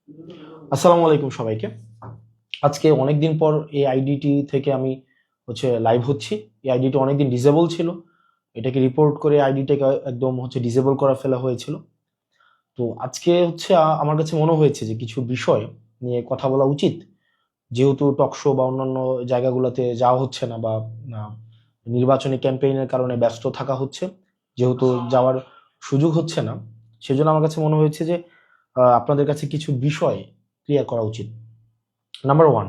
আসসালামু আলাইকুম সবাইকে। আজকে অনেকদিন পর এই আইডিটি থেকে আমি লাইভ হচ্ছি। এই আইডিটি অনেকদিন ডিসেবল ছিল, এটাকে রিপোর্ট করে আইডিটাকে একদম ডিসেবল করা ফেলা হয়েছিল। তো আজকে আমার কাছে মনে হয়েছে যে কিছু বিষয় নিয়ে কথা বলা উচিত, যেহেতু টক শো বা অন্যান্য জায়গাগুলোতে যাওয়া হচ্ছে না, বা নির্বাচনী ক্যাম্পেইনের কারণে ব্যস্ত থাকা হচ্ছে, যেহেতু যাওয়ার সুযোগ হচ্ছে না, সেজন্য আমার কাছে মনে হয়েছে যে আপনাদের কাছে কিছু বিষয় ক্লিয়ার করা উচিত। নাম্বার ওয়ান,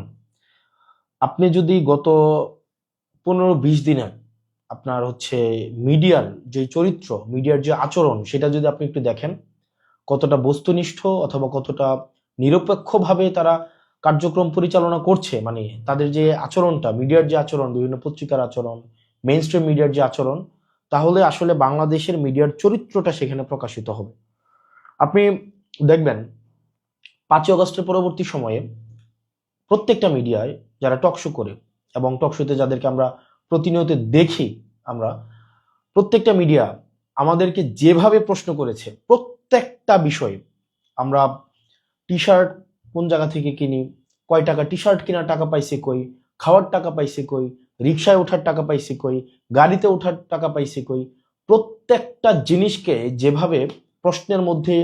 আপনি যদি গত 15-20 দিনে আপনার মিডিয়ার যে চরিত্র, মিডিয়ার যে আচরণ, সেটা যদি আপনি একটু দেখেন, কতটা বস্তুনিষ্ঠ অথবা কতটা নিরপেক্ষভাবে তারা কার্যক্রম পরিচালনা করছে, মানে তাদের যে আচরণটা, মিডিয়ার যে আচরণ, বিভিন্ন পত্রিকার আচরণ, মেইন স্ট্রিম মিডিয়ার যে আচরণ, তাহলে আসলে বাংলাদেশের মিডিয়ার চরিত্রটা সেখানে প্রকাশিত হবে। আপনি দেখবেন 5ই আগস্টের পরবর্তী সময়ে প্রত্যেকটা মিডিয়ায় যারা টক শো করে এবং টক শোতে যাদেরকে আমরা প্রতিনিয়ত দেখি, আমরা প্রত্যেকটা মিডিয়া আমাদেরকে যেভাবে প্রশ্ন করেছে, প্রত্যেকটা বিষয়ে আমরা টি শার্ট কোন জায়গা থেকে কিনি, কয় টাকা টি শার্ট কেনার টাকা পাইছে কই, খাওয়ার টাকা পাইছে কই, রিক্সায় ওঠার টাকা পাইছে কই, গাড়িতে ওঠার টাকা পাইছে কই, প্রত্যেকটা জিনিসকে যেভাবে প্রশ্নের মধ্যে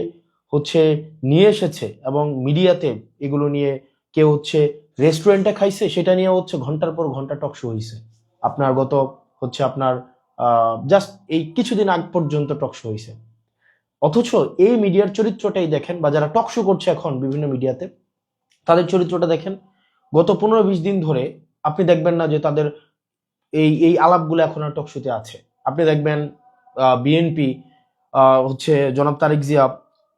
হচ্ছে নিয়ে এসেছে, এবং মিডিয়াতে এগুলো নিয়ে কেউ রেস্টুরেন্টে খাইছে, সেটা নিয়ে ঘন্টার পর ঘন্টা টক শো হয়েছে। আপনার গত আপনার জাস্ট এই কিছুদিন আগ পর্যন্ত টক শো হয়েছে। অথচ এই মিডিয়ার চরিত্রটাই দেখেন, বা যারা টক শো করছে এখন বিভিন্ন মিডিয়াতে, তাদের চরিত্রটা দেখেন। গত 15-20 দিন ধরে আপনি দেখবেন না যে তাদের এই এই আলাপগুলো এখন আর টক শোতে আছে। আপনি দেখবেন বিএনপি জনাব তারেক জিয়া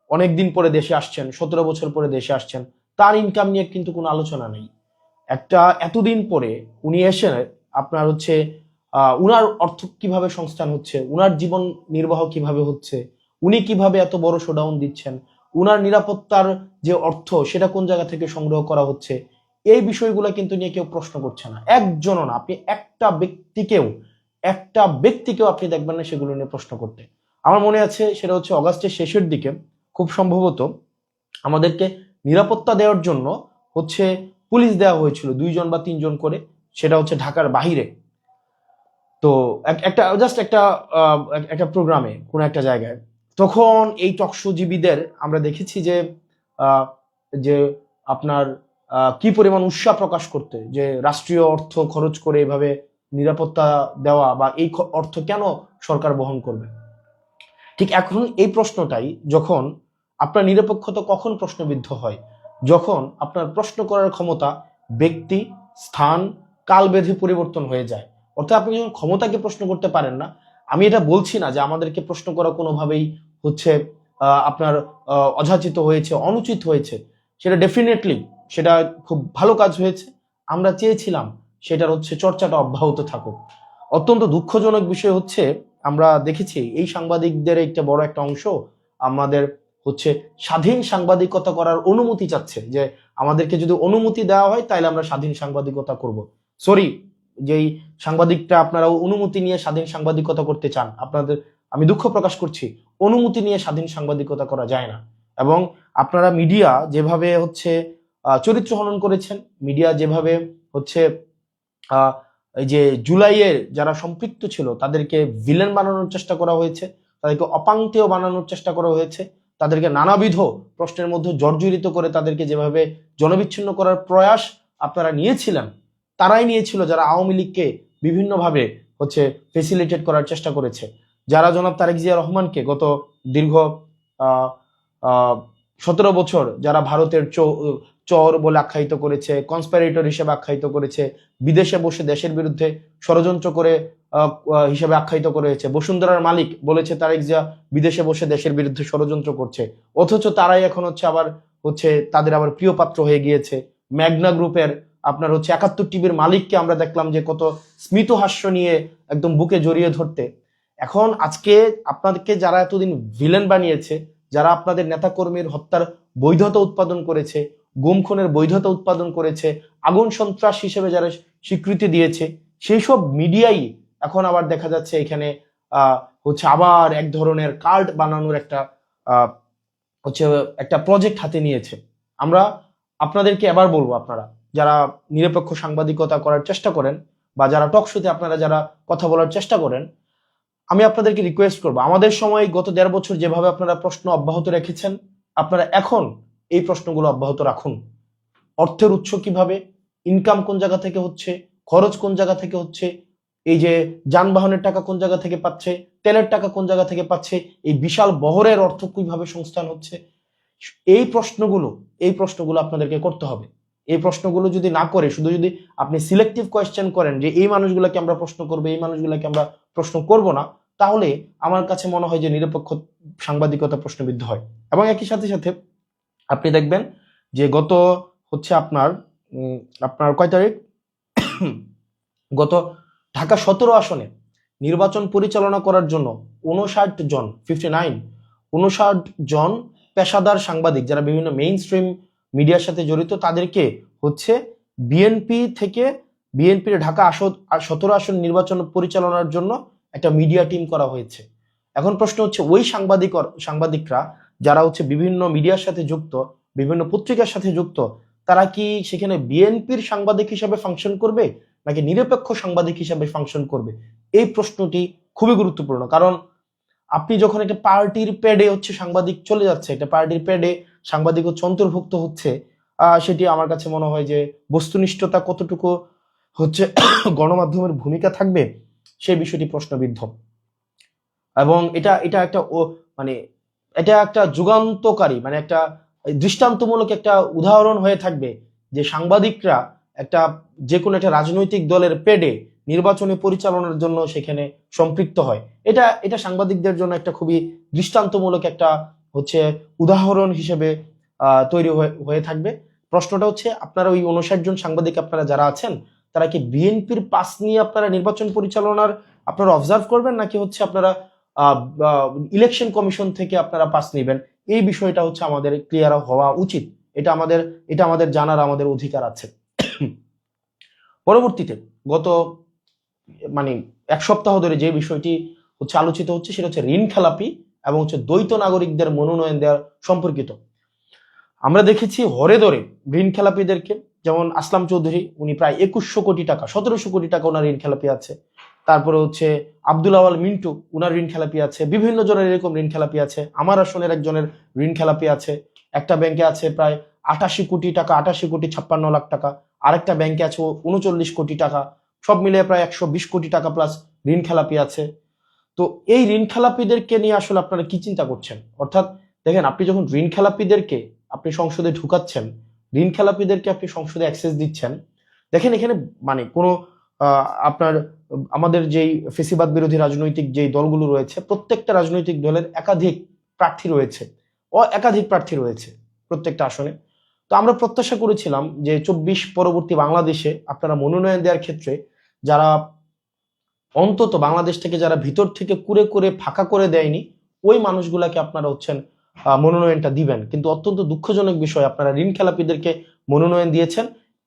অনেকদিন পরে দেশে আসছেন, 17 বছর পরে দেশে আসছেন, তার ইনকাম নিয়ে কিন্তু কোনো আলোচনা নেই। এতদিন পরে উনি এসে আপনার উনার অর্থ কিভাবে সংস্থান হচ্ছে, উনার জীবন নির্বাহ কিভাবে হচ্ছে, উনি কিভাবে এত বড় শোডাউন দিচ্ছেন, উনার নিরাপত্তার যে অর্থ সেটা কোন জায়গা থেকে সংগ্রহ করা হচ্ছে, এই বিষয়গুলো কিন্তু নিয়ে কেউ প্রশ্ন করছে না, একজনও না। আপনি একটা ব্যক্তিকেও আপনি দেখবেন না সেগুলো নিয়ে প্রশ্ন করতে। আমার মনে আছে সেটা অগাস্টের শেষের দিকে, খুব সম্ভবত আমাদেরকে নিরাপত্তা দেওয়ার জন্য হচ্ছে পুলিশ দেওয়া হয়েছিল 2 জন বা 3 জন করে, সেটা ঢাকার বাহিরে। তো একটা জাস্ট একটা প্রোগ্রামে কোন একটা জায়গায়, তখন এই টকশোজীবীদের আমরা দেখেছি যে আহ, যে আপনার কি পরিমাণ উৎসাহ প্রকাশ করতে, যে রাষ্ট্রীয় অর্থ খরচ করে এভাবে নিরাপত্তা দেওয়া, বা এই অর্থ কেন সরকার বহন করবে। ঠিক এখন এই প্রশ্নটাই, যখন আপনার নিরপেক্ষতা কখন প্রশ্নবিদ্ধ হয়, যখন আপনার প্রশ্ন করার ক্ষমতা ব্যক্তি, স্থান, কাল বেঁধে পরিবর্তন হয়ে যায়। অর্থাৎ আপনি যখন ক্ষমতাকে প্রশ্ন করতে পারেন না। আমি এটা বলছি না যে আমাদেরকে প্রশ্ন করা কোনোভাবেই হচ্ছে আপনার অযাচিত হয়েছে, অনুচিত হয়েছে। সেটা ডেফিনেটলি সেটা খুব ভালো কাজ হয়েছে। আমরা চেয়েছিলাম সেটার চর্চাটা অব্যাহত থাকুক। অত্যন্ত দুঃখজনক বিষয় আমরা দেখেছি এই সাংবাদিকদের একটা বড় একটা অংশ আমাদের স্বাধীন সাংবাদিকতা করার অনুমতি চাচ্ছে, যে আমাদেরকে যদি অনুমতি দেওয়া হয় তাহলে আমরা স্বাধীন সাংবাদিকতা করব। সরি, যেই সাংবাদিকটা আপনারা অনুমতি নিয়ে স্বাধীন সাংবাদিকতা করতে চান, আপনাদের আমি দুঃখ প্রকাশ করছি, অনুমতি নিয়ে স্বাধীন সাংবাদিকতা করা যায় না। এবং আপনারা মিডিয়া যেভাবে চরিত্র হনন করেছেন, মিডিয়া যেভাবে হচ্ছে আহ এই যে জুলাইয়ের যারা সম্পৃক্ত ছিল তাদেরকে ভিলেন বানানোর চেষ্টা করা হয়েছে, তাদেরকে অপাংতেয় বানানোর চেষ্টা করা হয়েছে, তাদেরকে নানাবিধ প্রশ্নের মধ্যে জর্জরিত করে তাদেরকে যেভাবে জনবিচ্ছিন্ন করার প্রয়াস আপনারা নিয়েছিলেন, তারাই নিয়েছিল যারা আওয়ামী লীগকে বিভিন্নভাবে ফেসিলিটেট করার চেষ্টা করেছে, যারা জনাব তারেক জিয়া রহমানকে গত দীর্ঘ আহ আহ 17 বছর যারা ভারতের চর বলে আখ্যায়িত করেছে, কনস্পাইরেটর হিসেবে আখ্যায়িত করেছে, বিদেশে বসে দেশের বিরুদ্ধে ষড়যন্ত্র করে হিসেবে আখ্যায়িত করেছে, বসুন্ধরার মালিক বলেছে তারেক জিয়া বিদেশে বসে দেশের বিরুদ্ধে ষড়যন্ত্র করছে, অথচ তারাই এখন আবার তাদের আবার প্রিয় পাত্র হয়ে গিয়েছে। ম্যাগনা গ্রুপের আপনার 71 টিভির মালিককে আমরা দেখলাম যে কত স্মিত হাস্য নিয়ে একদম বুকে জড়িয়ে ধরতে। এখন আজকে আপনাদেরকে যারা এতদিন ভিলেন বানিয়েছে, যারা আপনাদের নেতাকর্মীর হত্যার বৈধতা উৎপাদন করেছে, গুম খুনের বৈধতা উৎপাদন করেছে, আগুন সন্ত্রাস হিসেবে যারা স্বীকৃতি দিয়েছে, সেই সব মিডিয়াই এখন আবার দেখা যাচ্ছে এখানে আবার এক ধরনের কাল্ট বানানোর একটা একটা প্রজেক্ট হাতে নিয়েছে। আমরা আপনাদেরকে এবার বলবো, আপনারা যারা নিরপেক্ষ সাংবাদিকতা করার চেষ্টা করেন বা যারা টক শোতে আপনারা যারা কথা বলার চেষ্টা করেন, আমি আপনাদেরকে রিকোয়েস্ট করবো, আমাদের সময় গত 1.5 বছর যেভাবে আপনারা প্রশ্ন অব্যাহত রেখেছেন, আপনারা এখন এই প্রশ্নগুলো অব্যাহত রাখুন। অর্থের উৎস কিভাবে, ইনকাম কোন জায়গা থেকে হচ্ছে, খরচ কোন জায়গা থেকে হচ্ছে, এই যে যানবাহনের টাকা কোন জায়গা থেকে পাচ্ছে, তেলের টাকা কোন জায়গা থেকে পাচ্ছে, এই বিশাল বহরের অর্থ কিভাবে সংস্থান হচ্ছে, এই প্রশ্নগুলো আপনাদেরকে করতে হবে। এই প্রশ্নগুলো যদি না করে শুধু যদি আপনি সিলেক্টিভ কোয়েশ্চেন করেন যে এই মানুষগুলোকে আমরা প্রশ্ন করবো, এই মানুষগুলোকে আমরা প্রশ্ন করব না, তাহলে আমার কাছে মনে হয় যে নিরপেক্ষ সাংবাদিকতা প্রশ্নবিদ্ধ হয়। এবং একই সাথে সাথে আপনি দেখবেন যে গত হচ্ছে আপনার কয় তারিখ, গত ঢাকা 17 আসনে নির্বাচন পরিচালনা করার জন্য 59 জন পেশাদার সাংবাদিক যারা বিভিন্ন মেইন স্ট্রিম মিডিয়ার সাথে জড়িত, তাদেরকে হচ্ছে বিএনপির ঢাকা 17 আসন নির্বাচন পরিচালনার জন্য একটা মিডিয়া টিম করা হয়েছে। এখন প্রশ্ন হচ্ছে ওই সাংবাদিকরা যারা হচ্ছে বিভিন্ন মিডিয়ার সাথে যুক্ত, বিভিন্ন পত্রিকার সাথে যুক্ত, তারা কি সেখানে বিএনপির সাংবাদিক হিসাবে ফাংশন করবে নাকি নিরপেক্ষ সাংবাদিক হিসাবে ফাংশন করবে? এই প্রশ্নটি খুবই গুরুত্বপূর্ণ। কারণ আপনি যখন একটা পার্টির প্যাডে হচ্ছে সাংবাদিক চলে যাচ্ছে, একটা পার্টির প্যাডে সাংবাদিক হচ্ছে অন্তর্ভুক্ত হচ্ছে, সেটি আমার কাছে মনে হয় যে বস্তুনিষ্ঠতা কতটুকু হচ্ছে গণমাধ্যমের ভূমিকা থাকবে সেই বিষয়টি প্রশ্নবিদ্ধ। এবং এটা একটা মানে এটা একটা যুগান্তকারী, মানে একটা দৃষ্টান্তমূলক একটা উদাহরণ হয়ে থাকবে যে সাংবাদিকরা একটা যে কোনো একটা রাজনৈতিক দলের পেডে নির্বাচনী পরিচালনার জন্য সেখানে সম্পৃক্ত হয়। এটা সাংবাদিকদের জন্য একটা খুবই দৃষ্টান্তমূলক একটা হচ্ছে উদাহরণ হিসেবে তৈরি হয়ে থাকবে। প্রশ্নটা হচ্ছে আপনারা ওই 59 জন সাংবাদিক আপনারা যারা আছেন, তারা কি বিএনপির পাস নিয়ে আপনারা নির্বাচন পরিচালনার আপনারা অবজার্ভ করবেন নাকি হচ্ছে আপনারা ইলেকশন কমিশন থেকে আপনারা পাস নেবেন? এই বিষয়টা হচ্ছে আমাদের ক্লিয়ার হওয়া উচিত। এটা আমাদের জানার আমাদের অধিকার আছে। পরবর্তীতে গত মানে 1 সপ্তাহ ধরে যে বিষয়টি হচ্ছে আলোচিত হচ্ছে সেটা হচ্ছে ঋণ খেলাপি এবং হচ্ছে দ্বৈত নাগরিকদের মনোনয়ন দেওয়ার সম্পর্কিত। আমরা দেখেছি হরে ধরে ঋণ খেলাপিদেরকে, যেমন আসলাম চৌধুরী, উনি প্রায় 2100 কোটি টাকা 1700 কোটি টাকা ওনার ঋণ খেলাপি আছে। তারপরে হচ্ছে আব্দুল আওয়াল মিন্টু, উনার ঋণ খেলাপি আছে। বিভিন্ন জনের এরকম ঋণ খেলাপি আছে। আমার আসনের একজনের ঋণ খেলাপি আছে। একটা ব্যাংকে আছে প্রায় 88 কোটি টাকা, 88 কোটি 56 লাখ টাকা। আরেকটা ব্যাংকে আছে 39 কোটি টাকা। সব মিলিয়ে প্রায় 120 কোটি টাকা প্লাস ঋণ খেলাপি আছে। তো এই ঋণ খেলাপিদেরকে নিয়ে আসলে আপনারা কি চিন্তা করছেন? অর্থাৎ দেখেন, আপনি যখন ঋণ খেলাপিদেরকে আপনি সংসদে ঢুকাচ্ছেন, ঋণ খেলাপিদেরকে আপনি সংসদে অ্যাক্সেস দিচ্ছেন, দেখেন এখানে মানে কোনো আপনার আমাদের যেই ফেসিবাদ বিরোধী রাজনৈতিক যেই দলগুলো রয়েছে, প্রত্যেকটা রাজনৈতিক দলের একাধিক প্রার্থী রয়েছে প্রত্যেকটা আসনে। তো আমরা প্রত্যাশা করেছিলাম যে 24 পরবর্তী বাংলাদেশে আপনারা মনোনয়ন দেওয়ার ক্ষেত্রে যারা অন্তত বাংলাদেশ থেকে যারা ভিতর থেকে কুরে করে ফাঁকা করে দেয়নি, ওই মানুষগুলাকে আপনারা হচ্ছেন মনোনয়নটা দিবেন। কিন্তু অত্যন্ত দুঃখজনক বিষয়, আপনারা ঋণ খেলাপিদেরকে মনোনয়ন দিয়েছেন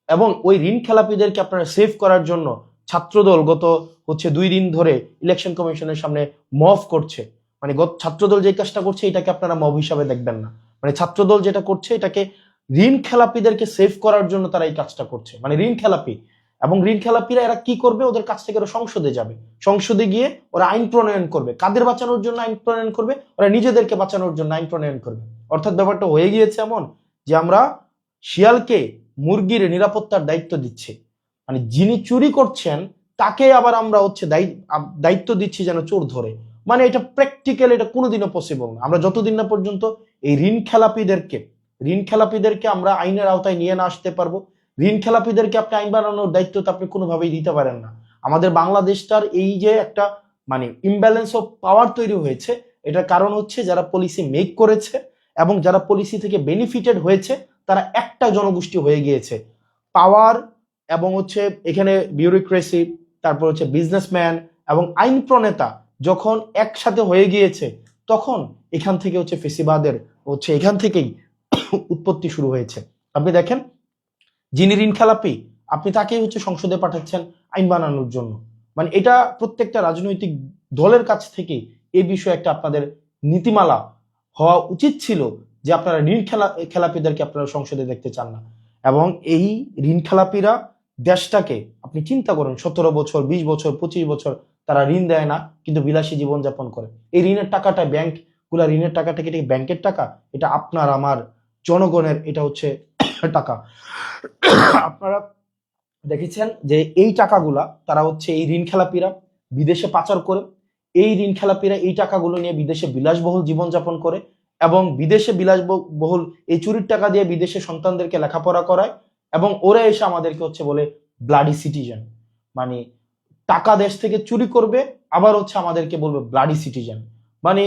এবং ওই ঋণ খেলাপিদেরকে আপনারা সেভ করার জন্য ছাত্রদল গত হচ্ছে 2 দিন ধরে ইলেকশন কমিশনের সামনে মব করছে। মানে ছাত্রদল যে কাজটা করছে এটাকে আপনারা মব হিসাবে দেখবেন না। মানে ছাত্রদল যেটা করছে এটাকে ঋণ খেলাপিদেরকে সেভ করার জন্য তারা এই কাজটা করছে। মানে ঋণ খেলাপি এবং ঋণ খেলাপিরা এরা কি করবে, ওদের কাছ থেকে ওরা সংসদে যাবে, সংসদে গিয়ে ওরা আইন প্রণয়ন করবে। কাদের বাঁচানোর জন্য আইন প্রণয়ন করবে? ওরা নিজেদেরকে বাঁচানোর জন্য আইন প্রণয়ন করবে। অর্থাৎ ব্যাপারটা হয়ে গিয়েছে এমন যে আমরা শিয়ালকে মুরগির নিরাপত্তার দায়িত্ব দিচ্ছি, মানে যিনি চুরি করছেন তাকে আবার আমরা হচ্ছে দায়িত্ব দিচ্ছি যেন চোর ধরে। মানে এটা প্র্যাকটিক্যাল, এটা কোনোদিনও পসিবল না। আমরা যতদিন না পর্যন্ত এই ঋণ খেলাপিদেরকে আমরা আইনের আওতায় নিয়ে না আসতে পারবো, ঋণ খেলাপিদেরকে আপনি আইন বানানোর দায়িত্ব তো আপনি কোনোভাবেই দিতে পারেন না। আমাদের বাংলাদেশটার এই যে একটা মানে ইমব্যালেন্স অফ পাওয়ার তৈরি হয়েছে, এটার কারণ হচ্ছে যারা পলিসি মেক করেছে এবং যারা পলিসি থেকে বেনিফিটেড হয়েছে তারা একটা জনগোষ্ঠী হয়ে গিয়েছে। পাওয়ার এবং হচ্ছে এখানে বিউরোক্রেসি, তারপর হচ্ছে বিজনেসম্যান এবং আইন প্রণেতা যখন একসাথে হয়ে গিয়েছে, তখন এখান থেকে হচ্ছে ফেসিবাদের হচ্ছে এখান থেকেই উৎপত্তি শুরু হয়েছে। আপনি দেখেন, যিনি ঋণ খেলাপি আপনি তাকেই হচ্ছে সংসদে পাঠাচ্ছেন আইন বানানোর জন্য। মানে এটা প্রত্যেকটা রাজনৈতিক দলের কাছ থেকে এই বিষয়ে একটা আপনাদের নীতিমালা হওয়া উচিত ছিল যে আপনারা খেলাপিদেরকে আপনারা সংসদে দেখতে চান না। এবং এই ঋণ খেলাপিরা দেশটাকে আপনি চিন্তা করেন, 17 বছর, 20 বছর, 25 বছর তারা ঋণ দেয় না, কিন্তু বিলাসী জীবনযাপন করে। এই ঋণের টাকাটা ঋণের টাকাটা কি ব্যাংকের টাকা? এটা আপনার আমার জনগণের, এটা হচ্ছে টাকা। আপনারা দেখেছেন যে এই টাকাগুলা তারা হচ্ছে এই ঋণ খেলাপিরা বিদেশে পাচার করে। এই ঋণ খেলাপিরা এই টাকাগুলো নিয়ে বিদেশে বিলাসবহুল জীবনযাপন করে, এবং বিদেশে বিলাসবহুল এই চুরির টাকা দিয়ে বিদেশে সন্তানদেরকে লেখাপড়া করায়, এবং ওরা এসে আমাদেরকে হচ্ছে বলে ব্লাডি সিটিজেন। মানে টাকা দেশ থেকে চুরি করবে, আবার হচ্ছে আমাদেরকে বলবে ব্লাডি সিটিজেন। মানে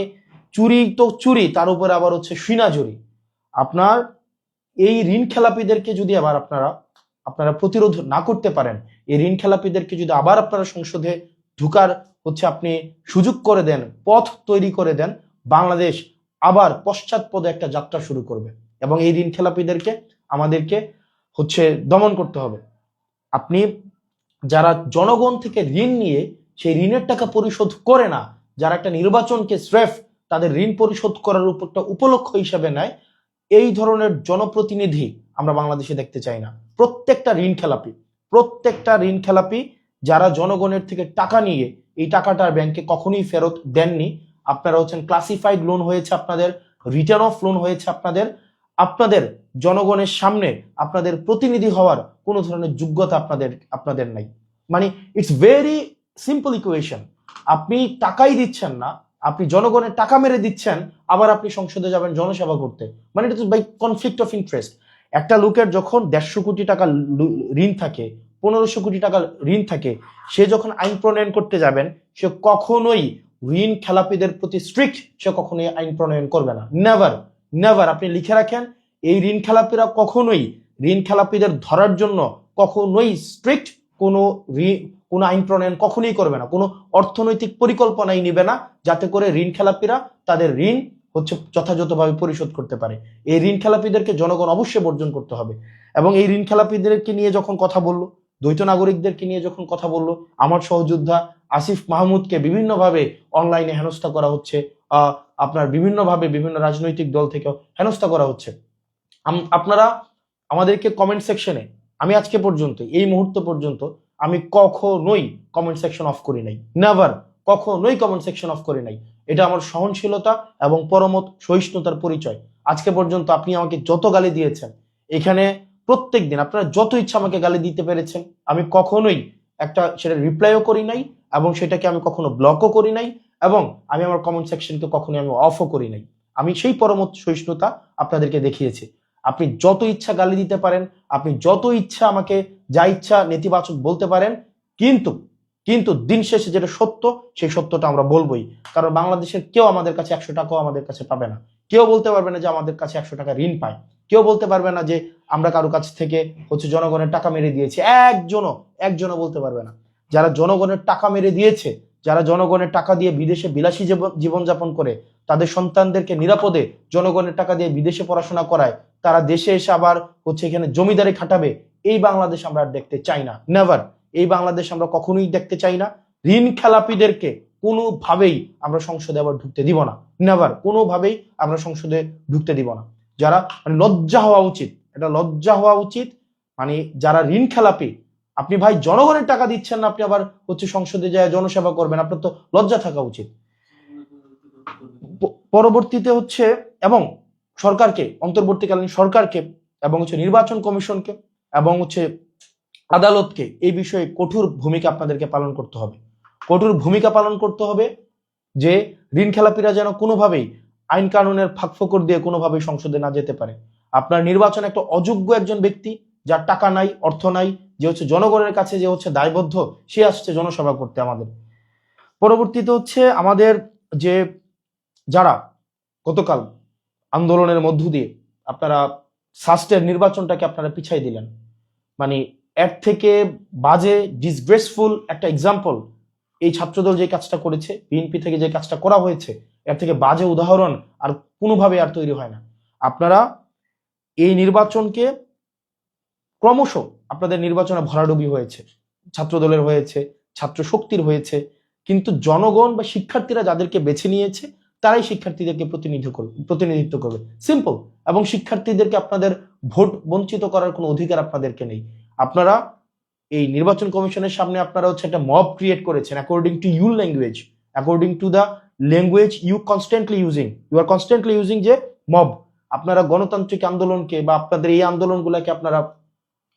চুরি তো চুরি, তার উপরে আবার হচ্ছে সিনাজুরি। আপনার এই ঋণ খেলাপিদেরকে যদি আবার আপনারা প্রতিরোধ না করতে পারেন, এই ঋণ খেলাপিদেরকে যদি আবার আপনারা সংসদে ঢুকার হচ্ছে আপনি সুযোগ করে দেন, পথ তৈরি করে দেন, বাংলাদেশ আবার পশ্চাৎপদে একটা যাত্রা শুরু করবে। এবং এই ঋণ খেলাপিদেরকে আমাদেরকে হচ্ছে দমন করতে হবে। আপনি যারা জনগণ থেকে ঋণ নিয়ে সেই ঋণের টাকা পরিশোধ করে না, যারা একটা নির্বাচনকে স্রেফ তাদের ঋণ পরিশোধ করার উপরটা উপলক্ষ হিসেবে নেয়, এই ধরনের জনপ্রতিনিধি আমরা বাংলাদেশে দেখতে চাই না। প্রত্যেকটা ঋণ খেলাপি যারা জনগণের থেকে টাকা নিয়ে এই টাকাটা ব্যাংকে কখনোই ফেরত দেননি। আপনারা হচ্ছেন ক্লাসিফাইড লোন হয়েছে আপনাদের, রিটার্ন অফ লোন হয়েছে আপনাদের জনগণের সামনে আপনাদের প্রতিনিধি হওয়ার কোনো ধরনের যোগ্যতা আপনাদের নাই। মানে ইটস ভেরি সিম্পল ইকুয়েশন। আপনি টাকাই দিচ্ছেন না, আপনি জনগণের টাকা মেরে দিচ্ছেন, আবার আপনি সংসদে যাবেন জনসেবা করতে। মানে এটা তো বাই কনফ্লিক্ট অফ ইন্টারেস্ট। একটা লোকের যখন 150 কোটি টাকা ঋণ থাকে, 1500 কোটি টাকা ঋণ থাকে, সে যখন আইন প্রণয়ন করতে যাবেন, সে কখনোই ঋণ খেলাপিদের প্রতি স্ট্রিক্ট সে কখনোই আইন প্রণয়ন করবে না। নেভার। আপনি লিখে রাখেন, এই ঋণ খেলাপিদের ধরার জন্য কখনোই স্ট্রিক্ট কোনো আইন প্রণয়ন কখনোই করবে না, কোনো অর্থনৈতিক পরিকল্পনাই নিবে না, যাতে করে ঋণ খেলাপিরা তাদের ঋণ হচ্ছে যথাযথভাবে পরিশোধ করতে পারে। এই ঋণ খেলাপিদেরকে জনগণ অবশ্যই বর্জন করতে হবে। এবং এই ঋণ খেলাপিদেরকে নিয়ে যখন কথা বললো, দ্বৈত নাগরিকদেরকে নিয়ে যখন কথা বললো, আমার সহযোদ্ধা আসিফ মাহমুদকে বিভিন্নভাবে অনলাইনে হেনস্থা করা হচ্ছে, আপনার বিভিন্নভাবে বিভিন্ন রাজনৈতিক দল থেকে হেনস্থা করা হচ্ছে। আপনারা আমাদেরকে কমেন্ট সেকশনে, আমি আজকে পর্যন্ত এই মুহূর্ত পর্যন্ত আমি কখনোই কমেন্ট সেকশন অফ করি নাই, নেভার, কখনোই কমেন্ট সেকশন অফ করি নাই। এটা আমার সহনশীলতা এবং পরমত সহিষ্ণুতার পরিচয়। আজকে পর্যন্ত আপনি আমাকে যত গালি দিয়েছেন, এখানে প্রত্যেক দিন আপনারা যত ইচ্ছা আমাকে গালি দিতে পেরেছেন, আমি কখনোই সেটা রিপ্লাইও করি নাই, এবং সেটাকে আমি কখনো ব্লকও করি নাই, এবং আমি আমার কমেন্ট সেকশনকে কখনোই আমি অফও করি নাই। আমি সেই পরমত সহিষ্ণুতা আপনাদেরকে দেখিয়েছি। আপনি যত ইচ্ছা গালি দিতে পারেন, আপনি যত ইচ্ছা আমাকে যা ইচ্ছা নেতিবাচক বলতে পারেন, কিন্তু দিন শেষে যেটা সত্য, সেই সত্যটা আমরা বলবোই। কারণ বাংলাদেশের কেউ আমাদের কাছে 100 টাকাও আমাদের কাছে পাবে না। কেউ বলতে পারবে না যে আমাদের কাছে 100 টাকা ঋণ পায়। কেউ বলতে পারবে না যে আমরা কারো কাছ থেকে হচ্ছে জনগণের টাকা মেরে দিয়েছি। একজনও বলতে পারবে না। যারা জনগণের টাকা মেরে দিয়েছে, যারা জনগণের টাকা দিয়ে বিদেশে বিলাসী জীবনযাপন করে, তাদের সন্তানদেরকে নিরাপদে জনগণের টাকা দিয়ে বিদেশে পড়াশোনা করায়, তারা দেশে এসে আবার হচ্ছে এখানে জমিদারি খাটাবে, এই বাংলাদেশ আমরা আর দেখতে চাই না। নেভার। এই বাংলাদেশ আমরা কখনোই দেখতে চাই না। ঋণ খেলাপিদেরকে কোনোভাবেই আমরা সংসদে আবার ঢুকতে দিব না। নেভার, কোনোভাবেই আমরা সংসদে ঢুকতে দিব না। যারা মানে লজ্জা হওয়া উচিত, এটা লজ্জা হওয়া উচিত। মানে যারা ঋণ খেলাপি, আপনি ভাই জনগণের টাকা দিচ্ছেন না, আপনি আবার হচ্ছে সংসদে যায় জনসেবা করবেন, আপনার তো লজ্জা থাকা উচিত। পরবর্তীতে হচ্ছে এবং সরকারকে, অন্তর্বর্তীকালীন সরকারকে এবং হচ্ছে নির্বাচন কমিশনকে এবং হচ্ছে আদালতকে এই বিষয়ে কঠোর ভূমিকা আপনাদেরকে পালন করতে হবে। কঠোর ভূমিকা পালন করতে হবে যে ঋণ খেলাপিরা যেন কোনোভাবেই আইন কানুনের ফাঁকফোকর দিয়ে কোনোভাবেই সংসদে না যেতে পারে। আপনার নির্বাচন একটা অযোগ্য একজন ব্যক্তি, যার টাকা নাই, অর্থ নাই, যে হচ্ছে জনগণের কাছে যে হচ্ছে দায়বদ্ধ, সে আসছে জনসভা করতে আমাদের। পরবর্তীতে হচ্ছে আমাদের যে যারা গতকাল আন্দোলনের মধ্য দিয়ে আপনারা সাস্টের নির্বাচনটাকে আপনারা পিছাই দিলেন, মানে এর থেকে বাজে ডিসগ্রেসফুল একটা এক্সাম্পল এই ছাত্রদল যে কাজটা করেছে, বিএনপি থেকে যে কাজটা করা হয়েছে, এর থেকে বাজে উদাহরণ আর কোনোভাবে আর তৈরি হয় না। আপনারা এই নির্বাচনকে ক্রমশ আপনাদের নির্বাচনে ভরাডুবি হয়েছে, ছাত্রদলের হয়েছে, ছাত্র শক্তির হয়েছে, কিন্তু জনগণ বা শিক্ষার্থীরা যাদেরকে বেছে নিয়েছে তারাই শিক্ষার্থীদেরকে প্রতিনিধিত্ব করবে, সিম্পল। এবং শিক্ষার্থীদেরকে আপনাদের ভোট বঞ্চিত করার কোনো অধিকার আপনাদেরকে নেই। আপনারা এই নির্বাচন কমিশনের সামনে আপনারা হচ্ছে একটা মব ক্রিয়েট করেছেন according to your language, according to the language you are constantly using যে মব। আপনারা গণতান্ত্রিক আন্দোলনকে বা আপনাদের এই আন্দোলনগুলোকে আপনারা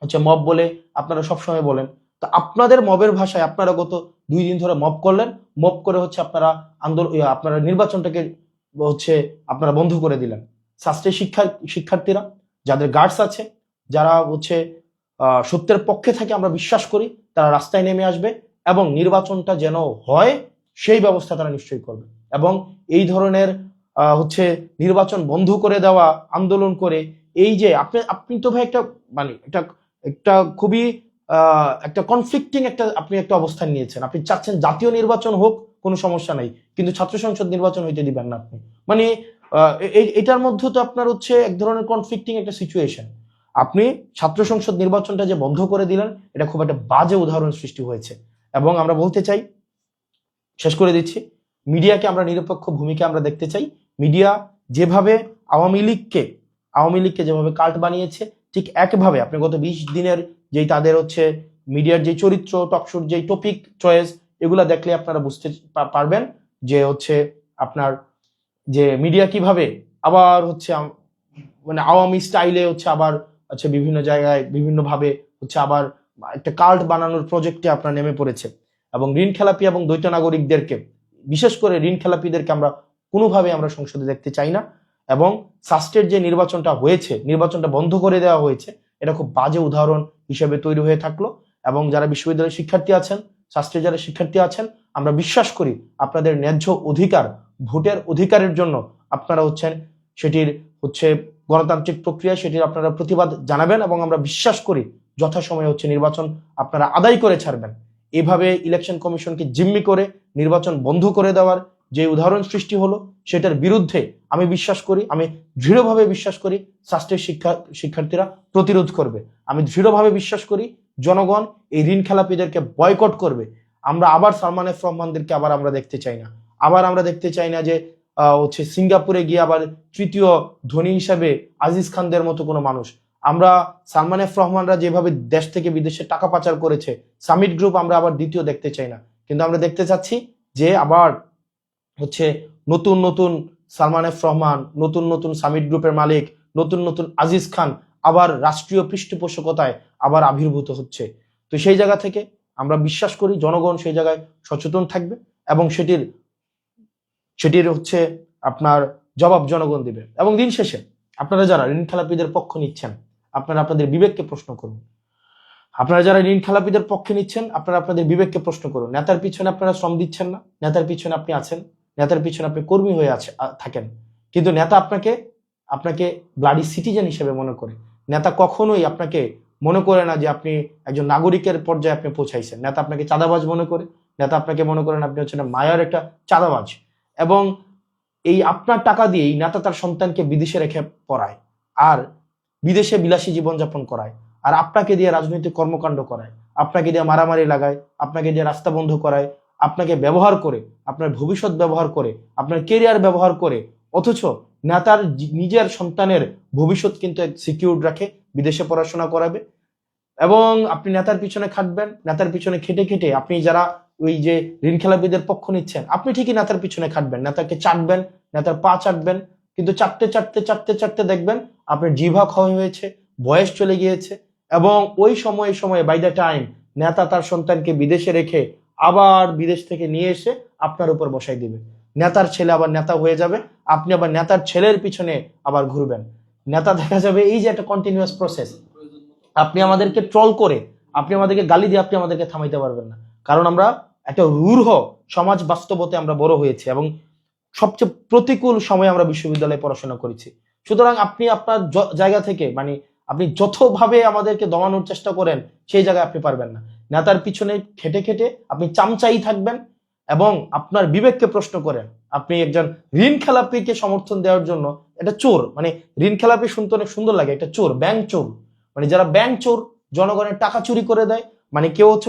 হচ্ছে মব বলে আপনারা সবসময় বলেন। তো আপনাদের মবের ভাষায় আপনারা গত 2 দিন ধরে মব করলেন, মব করে হচ্ছে আপনারা আপনারা নির্বাচনটাকে হচ্ছে আপনারা বন্ধ করে দিলেন। শাস্ত্রের শিক্ষার্থীরা যাদের গার্ডস আছে, যারা হচ্ছে সত্যের পক্ষে থাকে আমরা বিশ্বাস করি, তারা রাস্তায় নেমে আসবে এবং নির্বাচনটা যেন হয় সেই ব্যবস্থা তারা নিশ্চয়ই করবে। এবং এই ধরনের হচ্ছে নির্বাচন বন্ধ করে দেওয়া আন্দোলন করে এই যে আপনি তো ভাই একটা মানে একটা খুবই একটা কনফ্লিক্টিং আপনি একটা অবস্থান নিয়েছেন। আপনি চাচ্ছেন জাতীয় নির্বাচন হোক, কোনো সমস্যা নাই, কিন্তু ছাত্র সংসদ নির্বাচন হইতে দিবেন না আপনি। মানে এটার মধ্যে তো আপনার হচ্ছে এক ধরনের কনফ্লিক্টিং একটা সিচুয়েশন। আপনি ছাত্র সংসদ নির্বাচনটা যে বন্ধ করে দিলেন, এটা খুব একটা বাজে উদাহরণ সৃষ্টি হয়েছে। এবং আমরা বলতে চাই, শেষ করে দিচ্ছি, মিডিয়াকে আমরা নিরপেক্ষ ভূমিকা আমরা দেখতে চাই। মিডিয়া যেভাবে আওয়ামী লীগকে যেভাবে কাল্ট বানিয়েছে, ঠিক একভাবে আপনি গত 20 দিনের যেই তাদের হচ্ছে মিডিয়ার যে চরিত্র, টকশোর যে টপিক চয়েস, এগুলা দেখলে আপনারা বুঝতে পারবেন যে হচ্ছে আপনার যে মিডিয়া কিভাবে আবার হচ্ছে মানে আওয়ামী স্টাইলে হচ্ছে আবার হচ্ছে বিভিন্ন জায়গায় বিভিন্নভাবে হচ্ছে আবার একটা কাল্ট বানানোর প্রজেক্টে আপনার নেমে পড়েছে। এবং ঋণ খেলাপি এবং দ্বৈত নাগরিকদেরকে, বিশেষ করে ঋণ খেলাপিদেরকে আমরা কোনোভাবে আমরা সংসদে দেখতে চাই না। এবং সাস্টের যে নির্বাচনটা বন্ধ করে দেওয়া হয়েছে, এটা খুব বাজে উদাহরণ হিসেবে তৈরি হয়ে থাকলো। এবং যারা বিশ্ববিদ্যালয়ের শিক্ষার্থী আছেন, শাস্ত্রের যারা শিক্ষার্থী আছেন, আমরা বিশ্বাস করি আপনাদের ন্যায্য অধিকার, ভোটের অধিকারের জন্য আপনারা হচ্ছেন সেটির হচ্ছে গণতান্ত্রিক প্রক্রিয়া, সেটির আপনারা প্রতিবাদ জানাবেন। এবং আমরা বিশ্বাস করি যথাসময়ে হচ্ছে নির্বাচন আপনারা আদায় করে ছাড়বেন। এভাবে ইলেকশন কমিশনকে জিম্মি করে নির্বাচন বন্ধ করে দেওয়ার যে উদাহরণ সৃষ্টি হলো, সেটার বিরুদ্ধে আমি দৃঢ়ভাবে বিশ্বাস করি শাস্ত্রের শিক্ষার্থীরা প্রতিরোধ করবে। আমি দৃঢ়ভাবে বিশ্বাস করি জনগণ এই ঋণ খেলাপিদেরকে বয়কট করবে। আমরা আবার সালমান এফ রহমানদেরকে আবার আমরা দেখতে চাই না। আমরা দেখতে চাই না যে হচ্ছে সিঙ্গাপুরে গিয়ে আবার তৃতীয় ধনী হিসাবে আজিজ খানদের মতো কোনো মানুষ। আমরা সালমান এফ রহমানরা যেভাবে দেশ থেকে বিদেশে টাকা পাচার করেছে, সামিট গ্রুপ আমরা আবার দ্বিতীয় দেখতে চাই না। কিন্তু আমরা দেখতে চাচ্ছি যে আবার হচ্ছে নতুন নতুন সালমান এফ রহমান, নতুন নতুন সামিট গ্রুপের মালিক, নতুন নতুন আজিজ খান আবার রাষ্ট্রীয় পৃষ্ঠপোষকতায় আবার আবির্ভূত হচ্ছে। তো সেই জায়গা থেকে আমরা বিশ্বাস করি জনগণ সেই জায়গায় সচেতন থাকবে এবং সেটির হচ্ছে আপনার জবাব জনগণ দিবে। এবং দিন শেষে আপনারা যারা ঋণ খেলাপিদের পক্ষ নিচ্ছেন, আপনারা আপনাদের বিবেককে প্রশ্ন করুন। আপনারা যারা ঋণ খেলাপিদের পক্ষে নিচ্ছেন, আপনারা আপনাদের বিবেককে প্রশ্ন করুন। নেতার পিছনে আপনারা শ্রম দিচ্ছেন না, নেতার পিছনে আপনি আছেন, নেতার পিছনে আপনি কর্মী হয়ে থাকেন, কিন্তু নেতা আপনাকে ব্লাডি সিটিজেন হিসেবে মনে করে। নেতা কখনোই আপনাকে মনে করে না যে আপনি একজন নাগরিকের পর্যায়ে আপনি পৌঁছাইছেন। নেতা আপনাকে চাঁদাবাজ মনে করে, নেতা আপনাকে মনে করেন আপনি হচ্ছেন মায়ার একটা চাঁদাবাজ। এবং এই আপনার টাকা দিয়েই নেতা তার সন্তানকে বিদেশে রেখে পড়ায় আর বিদেশে বিলাসী জীবনযাপন করায়, আর আপনাকে দিয়ে রাজনৈতিক কর্মকাণ্ড করায়, আপনাকে দিয়ে মারামারি লাগায়, আপনাকে দিয়ে রাস্তা বন্ধ করায়, আপনাকে ব্যবহার করে, আপনার ভবিষ্যৎ ব্যবহার করে, আপনার কেরিয়ার ব্যবহার করে। অথচ নেতার নিজের সন্তানের ভবিষ্যৎ কিন্তু সিকিউর রাখে, বিদেশে পড়াশোনা করাবে। এবং আপনি নেতার পিছনে খাটবেন, নেতার পিছনে খেটে খেটে আপনি যারা ওই যে ঋণ খেলাপিদের পক্ষ নিচ্ছেন, আপনি ঠিকই নেতার পিছনে খাটবেন, নেতাকে চাটবেন, নেতার পা চাটবেন, কিন্তু চাটতে দেখবেন আপনার জিভা ক্ষয় হয়েছে, বয়স চলে গিয়েছে। এবং ওই সময়ে বাই দ্য টাইম নেতা তার সন্তানকে বিদেশে রেখে আবার বিদেশ থেকে নিয়ে এসে আপনার উপর বসাই দিবে। নেতার ছেলে আবার নেতা হয়ে যাবে, আপনি আবার নেতার ছেলের পিছনে আবার ঘুরবেন। নেতা দেখা যাবে এই যে একটা কন্টিনিউয়াস প্রসেস। আপনি আমাদেরকে ট্রল করে, আপনি আমাদেরকে গালি দিয়ে আপনি আমাদেরকে থামাইতে পারবেন না, কারণ আমরা একটা রূঢ় সমাজ বাস্তবতে আমরা বড় হয়েছি এবং সবচেয়ে প্রতিকূল সময়ে আমরা বিশ্ববিদ্যালয়ে পড়াশোনা করেছি। সুতরাং আপনি আপনার জায়গা থেকে মানে আপনি যতভাবে আমাদেরকে দমানোর চেষ্টা করেন সেই জায়গায় আপনি পারবেন না। নেতার পিছনে খেটে খেটে আপনি চামচাই থাকবেন এবং আপনার বিবেককে প্রশ্ন করেন। আপনি একজন ঋণ খেলাপিকে সমর্থন দেওয়ার জন্য, এটা চোর, মানে ঋণ খেলাপি শুনতে অনেক সুন্দর লাগে, এটা চোর, ব্যাংক চোর, মানে যারা ব্যাংক চোর, জনগণের টাকা চুরি করে দেয়, মানে কেউ হচ্ছে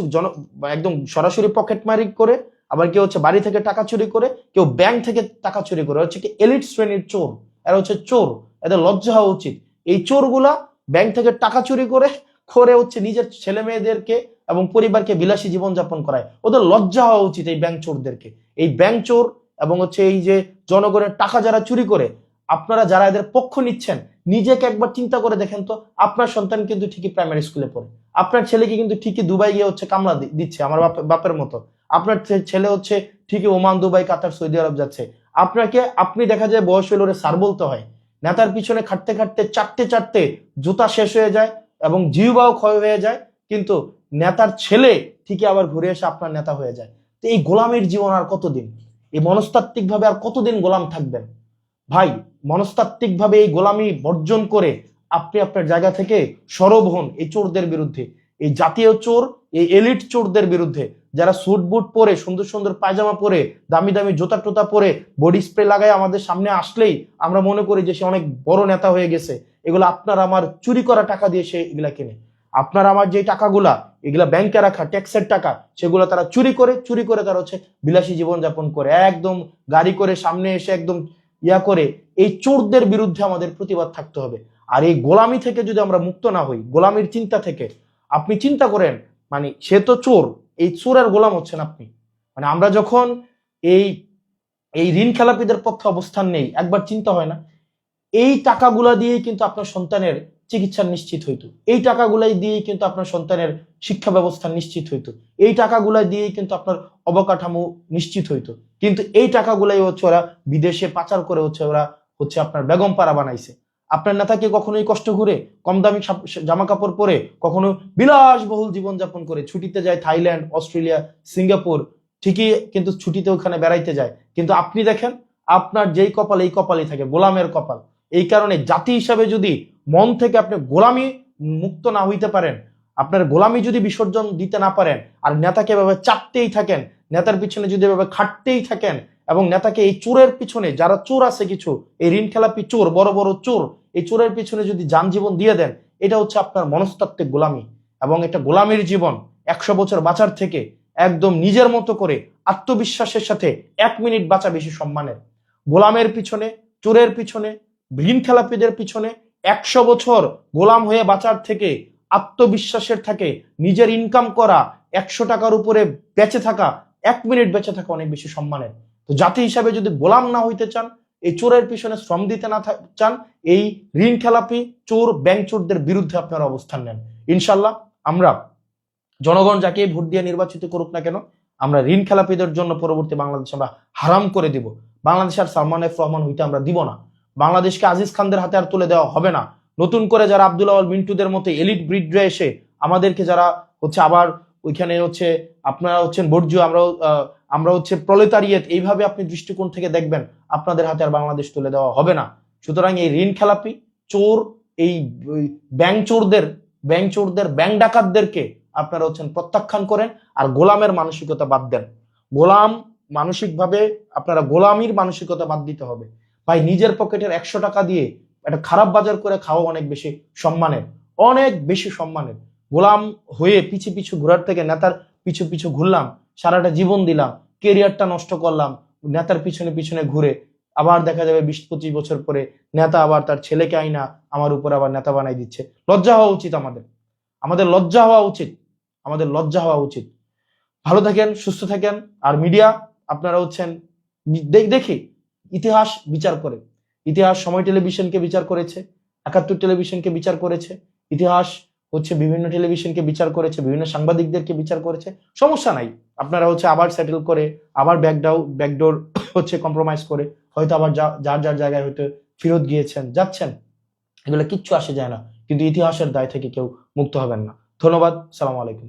একদম সরাসরি পকেট মারি করে, আবার কেউ হচ্ছে বাড়ি থেকে টাকা চুরি করে, কেউ ব্যাংক থেকে টাকা চুরি করে, হচ্ছে কি এলিট শ্রেণীর চোর। এরা হচ্ছে চোর, এদের লজ্জা হওয়া উচিত। এই চোরগুলা ব্যাংক থেকে টাকা চুরি করে করে হচ্ছে নিজের ছেলে মেয়েদেরকে এবং পরিবারকে বিলাসী জীবনযাপন করায়। ওদের লজ্জা হওয়া উচিত এই ব্যাংক চোরদেরকে। এই ব্যাংক চোর এবং হচ্ছে এই যে জনগণের টাকা যারা চুরি করে, আপনারা যারা এদের পক্ষ নিচ্ছেন, নিজেকে একবার চিন্তা করে দেখেন তো। আপনার সন্তান কিন্তু ঠিকই প্রাইমারি স্কুলে পড়ে, আপনার ছেলেকে কিন্তু ঠিকই দুবাই গিয়ে হচ্ছে কামলা দিচ্ছে আমার বাপের মতো, আপনার ছেলে হচ্ছে ঠিকই ওমান, দুবাই, কাতার, সৌদি আরব যাচ্ছে। আপনি দেখা যায় বয়স হলে ওরে স্যার বলতে হয়। নেতার পিছনে খাটতে খাটতে চারটে চারটে জুতা শেষ হয়ে যায় এবং জিহ্বাও ক্ষয় হয়ে যায়, কিন্তু নেতার ছেলে ঠিকই আবার ঘুরে এসে আপনার নেতা হয়ে যায়। তো এই গোলামের জীবন আর কতদিন? এই মনস্তাত্ত্বিক ভাবে আর কতদিন গোলাম থাকবেন? ভাই, মনস্তাত্ত্বিক ভাবে এই গোলামি বর্জন করে আপনি আপনার জায়গা থেকে সরব হন এই চোরদের বিরুদ্ধে, এই জাতীয় চোর, এই এলিট চোরদের বিরুদ্ধে, যারা স্যুট বুট পরে, সুন্দর সুন্দর পায়জামা পরে, দামি দামি জুতা টোতা পরে, বডি স্প্রে লাগায় আমাদের সামনে আসলেই আমরা মনে করি যে সে অনেক বড় নেতা হয়ে গেছে। এগুলো আপনার আমার চুরি করা টাকা দিয়ে সে এগুলা কিনে। আপনার আমার যে টাকাগুলা, এগুলা ব্যাংকে রাখা ট্যাক্সের টাকা, সেগুলো তারা চুরি করে তারা হচ্ছে বিলাসী জীবন যাপন করে, একদম গাড়ি করে সামনে এসে একদম করে। এই চোরদের বিরুদ্ধে আমাদের প্রতিবাদ থাকতে হবে। আর এই গোলামি থেকে যদি আমরা মুক্ত না হই, গোলামির চিন্তা থেকে, আপনি চিন্তা করেন, মানে সে তো চোর, এই চোরের গোলাম হচ্ছেন আপনি। মানে আমরা যখন এই এই ঋণ খেলাপিদের পক্ষে অবস্থান নেই, একবার চিন্তা হয় না, এই টাকাগুলা দিয়েই কিন্তু আপনার সন্তানের চিকিৎসা নিশ্চিত হইতো, এই টাকাগুলাই দিয়েই কিন্তু আপনার সন্তানের শিক্ষা ব্যবস্থা নিশ্চিত হইতো, এই টাকাগুলাই দিয়েই কিন্তু আপনার অবকাঠামো নিশ্চিত হইতো। কিন্তু এই টাকাগুলাই হচ্ছে ওরা বিদেশে পাচার করে হচ্ছে ওরা হচ্ছে আপনার বেগম পাড়া বানাইছে। আপনার নেতাকে কখনোই কষ্ট করে কম দামি জামা কাপড় পরে, কখনো বিলাসবহুল জীবনযাপন করে ছুটিতে যায় থাইল্যান্ড, অস্ট্রেলিয়া, সিঙ্গাপুর, ঠিকই কিন্তু ছুটিতে ওখানে বেড়াইতে যায়। কিন্তু আপনি দেখেন, আপনার যেই কপাল এই কপালই থাকে, গোলামের কপাল। এই কারণে জাতি হিসাবে যদি মন থেকে আপনি গোলামি মুক্ত না হইতে পারেন, আপনার গোলামি যদি বিসর্জন দিতে না পারেন, আর নেতাকে এভাবে চাপতেই থাকেন, নেতার পিছনে যদি এভাবে খাটতেই থাকেন, এবং নেতাকে এই চোরের পিছনে, যারা চোর আছে কিছু, এই ঋণ খেলাপি চোর, বড় বড় চোর, এই চোরের পিছনে যদি যান জীবন দিয়ে দেন, এটা হচ্ছে আপনার মনস্তাত্ত্বিক গোলামি। এবং এটা গোলামির জীবন 100 বছর বাঁচার থেকে একদম নিজের মতো করে আত্মবিশ্বাসের সাথে 1 মিনিট বাঁচা বেশি সম্মানের। গোলামের পিছনে, চোরের পিছনে, ঋণ খেলাপিদের পিছনে 100 বছর গোলাম হয়ে বাঁচার থেকে আত্মবিশ্বাসের থাকে নিজের ইনকাম করা 100 টাকার উপরে বেঁচে থাকা, 1 মিনিট বেঁচে থাকা অনেক বেশি সম্মানের। তো জাতি হিসাবে যদি গোলাম না হইতে চান, এই চোরের পিছনে শ্রম দিতে না চান, এই ঋণ খেলাপি চোর, ব্যাংক চোরদের বিরুদ্ধে আপনারা অবস্থান নেন। ইনশাল্লাহ আমরা, জনগণ যাকে ভোট দিয়ে নির্বাচিত করুক না কেন, আমরা ঋণ খেলাপিদের জন্য পরবর্তী বাংলাদেশ আমরা হারাম করে দিব। বাংলাদেশ আর সালমান এফ রহমান হইতে আমরা দিব না। বাংলাদেশকে আজিজ খানদের হাতে আর তুলে দেওয়া হবে না। নতুন করে যারা আব্দুল আওয়াল মিন্টুদের মতো এলিট ব্রিডরা এসে আমাদেরকে যারা হচ্ছে আবার ওইখানে হচ্ছে আপনারা হচ্ছেন বর্জ্য, আমরা হচ্ছে প্রলেতারিয়েত, এইভাবে আপনি দৃষ্টিকোণ থেকে দেখবেন, আপনাদের হাতে আর বাংলাদেশ তুলে দেওয়া হবে না। সুতরাং এই ঋণ খেলাপি চোর, এই ব্যাংক চোরদের ব্যাংক ডাকাতদেরকে আপনারা হচ্ছেন প্রত্যাখ্যান করেন, আর গোলামের মানসিকতা বাদ দেন। গোলাম মানসিকভাবে আপনারা গোলামির মানসিকতা বাদ দিতে হবে। ভাই, নিজের পকেটের 100 টাকা দিয়ে একটা খারাপ বাজার করে খাওয়া অনেক বেশি সম্মানের, অনেক বেশি সম্মানের। গোলাম হয়ে পিছু পিছু ঘোরার থেকে নেতার পিছু পিছু ঘুরলাম, সারাটা জীবন দিলাম, কেরিয়ারটা নষ্ট করলাম নেতার পিছনে পিছনে ঘুরে, আবার দেখা যাবে 20-25 বছর পরে নেতা আবার তার ছেলেকে আইনা আমার উপর আবার নেতা বানাই দিচ্ছে। লজ্জা হওয়া উচিত আমাদের লজ্জা হওয়া উচিত, আমাদের লজ্জা হওয়া উচিত। ভালো থাকেন, সুস্থ থাকেন। আর মিডিয়া আপনারা হচ্ছেন দেখি ইতিহাস বিচার করে, ইতিহাস সময় টেলিভিশনকে বিচার করেছে, 71 টেলিভিশনকে বিচার করেছে, ইতিহাস হচ্ছে বিভিন্ন টেলিভিশনকে বিচার করেছে, বিভিন্ন সাংবাদিকদেরকে বিচার করেছে। সমস্যা নাই, আপনারা হচ্ছে আবার সেটেল করে, আবার ব্যাকডোর হচ্ছে কম্প্রোমাইজ করে হয়তো আবার যার যার জায়গায় হয়তো ফেরত গিয়েছেন, যাচ্ছেন, এগুলো কিচ্ছু আসে যায় না, কিন্তু ইতিহাসের দায় থেকে কেউ মুক্ত হবেন না। ধন্যবাদ, সালাম আলাইকুম।